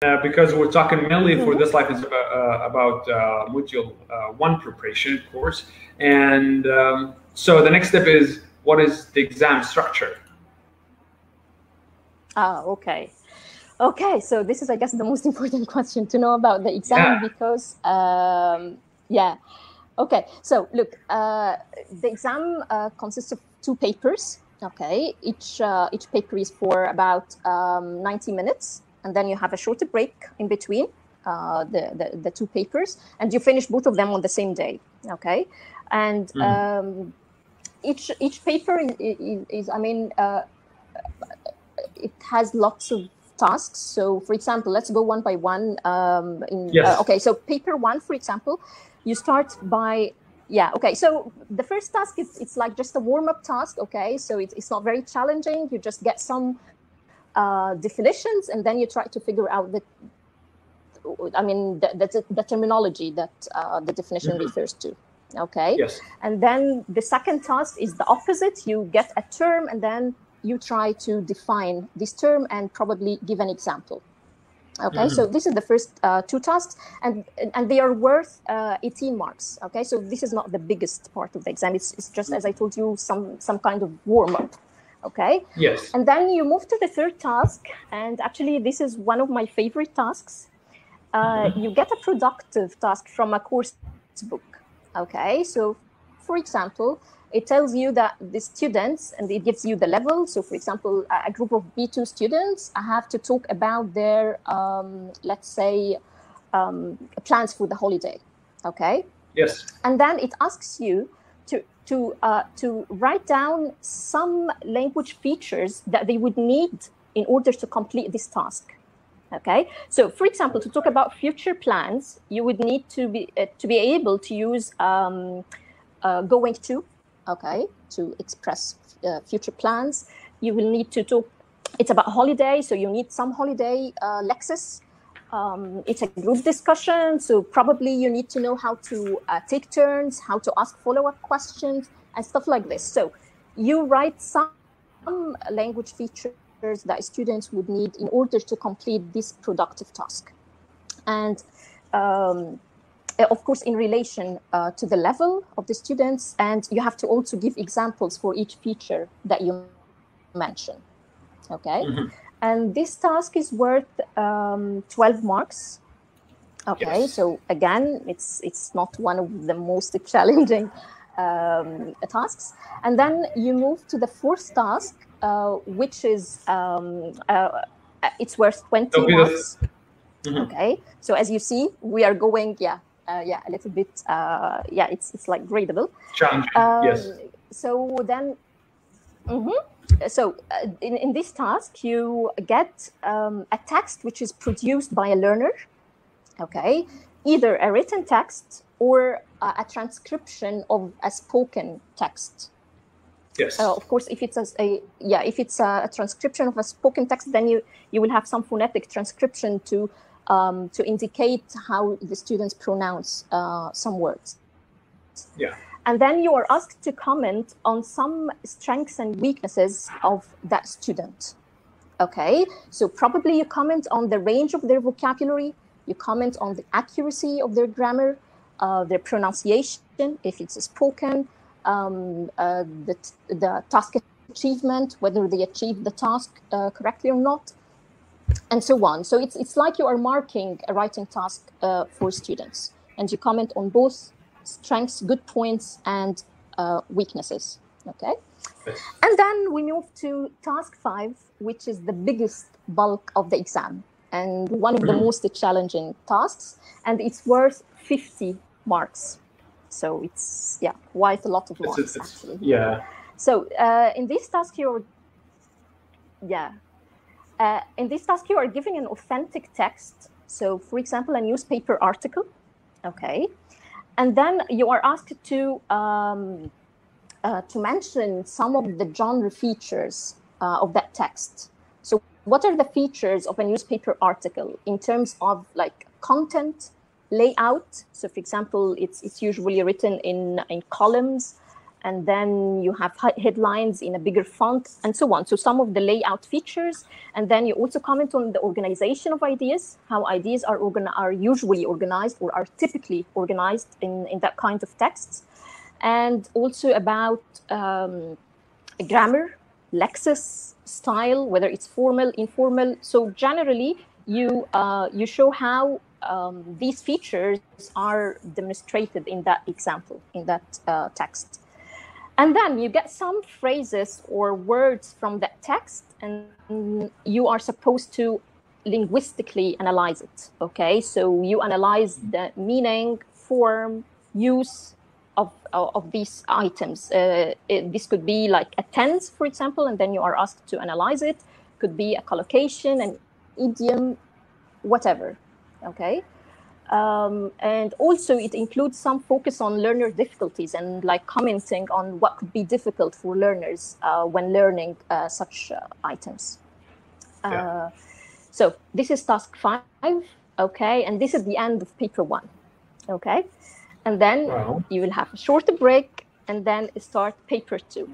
because we're talking mainly for this life is about module 1 preparation, of course. And so the next step is, what is the exam structure? Okay. Okay, so this is, I guess, the most important question to know about the exam, because, okay. So look, the exam consists of 2 papers. Okay, each paper is for about 90 minutes, and then you have a shorter break in between the 2 papers, and you finish both of them on the same day. Okay, and each paper is I mean, it has lots of tasks. So, for example, let's go one by one. Okay, so paper 1, for example, you start by. Okay, so the first task it's like just a warm-up task. Okay, so it's not very challenging. You just get some definitions, and then you try to figure out the terminology that the definition refers to. Okay, yes. And then the second task is the opposite. You get a term, and then you try to define this term and probably give an example. Okay, so this is the first 2 tasks, and they are worth 18 marks. Okay, so this is not the biggest part of the exam. It's just, as I told you, some kind of warm-up. Okay. Yes. And then you move to the third task, and actually this is one of my favorite tasks. You get a productive task from a course book. Okay, so for example, it tells you that the students, and it gives you the level. So, for example, a group of B2 students, I have to talk about their, let's say, plans for the holiday. Okay. Yes. And then it asks you to write down some language features that they would need in order to complete this task. Okay. So, for example, to talk about future plans, you would need to be able to use going to. Okay, to express future plans. You will need to talk, it's about holiday, so you need some holiday lexis. It's a group discussion, so probably you need to know how to take turns, how to ask follow-up questions, and stuff like this. So you write some language features that students would need in order to complete this productive task. And of course, in relation to the level of the students, and you have to also give examples for each feature that you mention. Okay, and this task is worth 12 marks. Okay, yes. So again, it's not one of the most challenging tasks. And then you move to the fourth task, which is it's worth 20 marks. Okay, so as you see, we are going, a little bit, it's like gradable. Challenging, yes. So then, in this task, you get a text which is produced by a learner, okay? Either a written text or a transcription of a spoken text. Yes. Of course, if it's a transcription of a spoken text, then you will have some phonetic transcription to indicate how the students pronounce some words. Yeah. And then you are asked to comment on some strengths and weaknesses of that student. Okay, so probably you comment on the range of their vocabulary, you comment on the accuracy of their grammar, their pronunciation, if it's spoken, the task achievement, whether they achieve the task correctly or not, and so on. So it's like you are marking a writing task for students, and you comment on both strengths, good points, and weaknesses. Okay, and then we move to task 5, which is the biggest bulk of the exam and one of the most challenging tasks, and it's worth 50 marks. So it's quite a lot of marks actually. Yeah. So in this task you are given an authentic text. So for example, a newspaper article, okay, and then you are asked to mention some of the genre features of that text. So what are the features of a newspaper article in terms of like content, layout? So for example, it's usually written in columns, and then you have headlines in a bigger font, and so on. So some of the layout features, and then you also comment on the organization of ideas, how ideas are usually organized or are typically organized in that kind of texts, and also about grammar, lexis, style, whether it's formal, informal. So generally, you show how these features are demonstrated in that example, in that text. And then you get some phrases or words from that text, and you are supposed to linguistically analyze it, okay? So you analyze the meaning, form, use of these items. This could be like a tense, for example, and then you are asked to analyze it. Could be a collocation, an idiom, whatever, okay? And also it includes some focus on learner difficulties and like commenting on what could be difficult for learners when learning such items. So this is task 5, okay? And this is the end of paper 1, okay? And then you will have a short break and then start paper 2.